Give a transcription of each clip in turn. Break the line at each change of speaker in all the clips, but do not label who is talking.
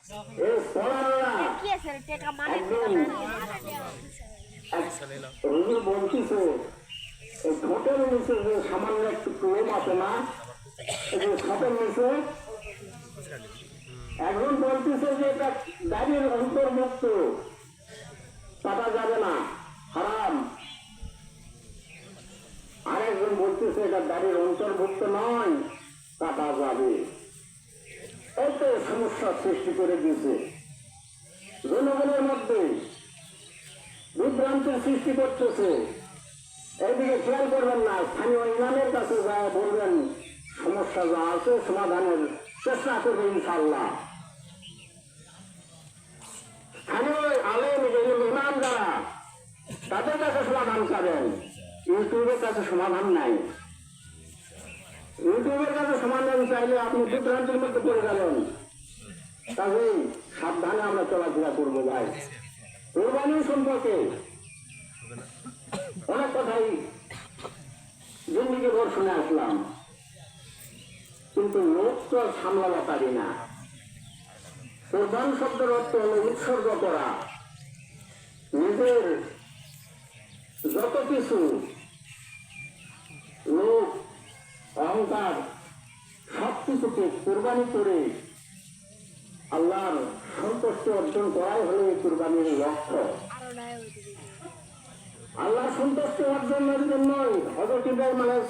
এই পড়ানোরা হুজুর বলতেছে এই ঠোঁটের নিচে যে সামান্য একটু ক্লোম আছে না, এই যে ঠোঁটের নিচে একজন বলতেছে যে এটা দাড়ির অন্তর্ভুক্ত, কাটা যাবে না, হারাম। আরেকজন বলতেছে এটা দাড়ির অন্তর্ভুক্ত নয়, কাটা যাবে। এই তো সমস্যার সৃষ্টি করে দিয়েছে, জনগণের মধ্যে বিভ্রান্তির সৃষ্টি করতেছে। এইদিকে খেয়াল করবেন না, স্থানীয় ইমামের কাছে যা বলবেন, সমস্যা যা আছে সমাধানের চেষ্টা করবে ইনশাআল্লাহ। স্থানীয় আলেম ইমাম যারা, তাদের কাছে সমাধান চাবেন, ইউটিউবের কাছে সমাধান নাই। ইউটিউবের কাছে সমাধান চাইলে আপনি বিভ্রান্তির মধ্যে পড়ে যাবেন। কাজেই সাবধানে আমরা চলাফেরা করবো ভাই। কোরবানি সম্পর্কে অনেক কথাই জিন্দিগি ভর শুনে আসলাম, কিন্তু লোক তো সামলাতে পারি না। কোরবান শব্দের অর্থ হল উৎসর্গ করা, নিজের যত কিছু লোক অহংকার সবকিছুকে কোরবানি করে আল্লাহর সন্তুষ্টি অর্জন করাই হলো এই কোরবানির লক্ষ্য। আল্লাহ সন্তুষ্টি অর্জনের জন্যই হযরত ইব্রাহিম আলাইহিস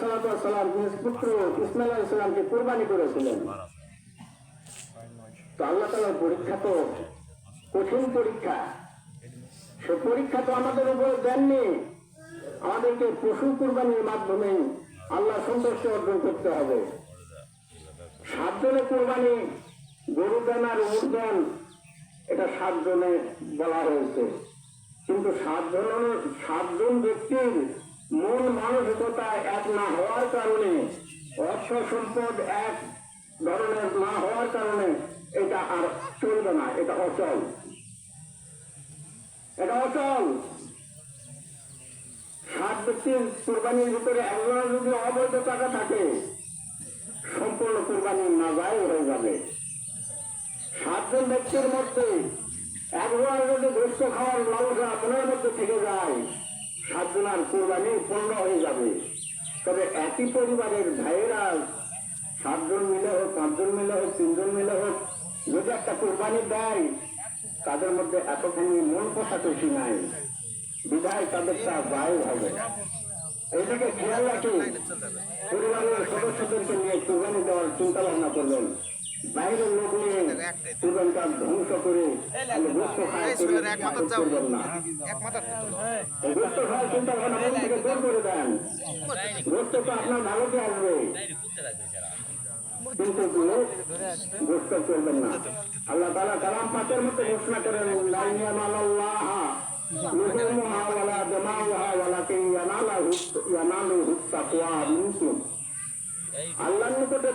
সালাম নিজ পুত্র ইসমাঈল আলাইহিস সালামকে কোরবানি করেছিলেন। তো আল্লাহ তাআলার পরীক্ষা তো কঠিন পরীক্ষা, সে পরীক্ষা তো আমাদের উপরে দেননি। আমাদেরকে পশু কোরবানির মাধ্যমে আল্লাহ সন্তুষ্টি অর্জন করতে হবে। 7 জনের কোরবানি, গরু দেন আর উট দেন, এটা 7 জনে বলা হয়েছে। কিন্তু 7 জন ব্যক্তির মন মানসিকতা এক না হওয়ার কারণে, অর্থ সম্পদ এক ধরনের না হওয়ার কারণে এটা আর চলবে না, এটা অচল। এটা অচল। 7 ব্যক্তির কোরবানির ভিতরে একজনের যদি অবৈধ টাকা থাকে, সম্পূর্ণ কোরবানি নাজায়েজ হয়ে যাবে। 7 জন ব্যক্তির মধ্যে একজনের যদি গোস্ত খাওয়ার লালসা মনের মধ্যে থেকে যায়, 7 জনের কোরবানি পূর্ণ হয়ে যাবে। তবে একই পরিবারের ভাইয়েরা 7 জন মিলে হোক, 5 জন মিলে হোক, 3 জন মিলে হোক, যদি একটা কোরবানি দেয়, তাদের মধ্যে এতখানি মন কষাকষি নাই, বিধায় তাদেরটা জায়েজ হবে। এইদিকে খেয়াল রাখি, পরিবারের সদস্যদেরকে নিয়ে কোরবানি দেওয়ার চিন্তা ভাবনা করবেন। বাইরের লোক নিয়ে কোরবানিটা ধ্বংস করে গোস্ত খায় করবেন না। গোস্ত খাওয়ার চিন্তা ভাবনা মন থেকে দূর করে দেন। গোস্ত তো আপনার ভালোতে আসবে, কিন্তু গোস্ত করবেন না। আল্লাহ তাআলা কালাম পাকের মধ্যে ঘোষণা করেন, লা ইয়ানালাল্লাহ লুহুমুহা ওয়ালা দিমাউহা ওয়ালাকিন ইয়ানালুহু তাকওয়া মিনকুম। আল্লাহর নিকটে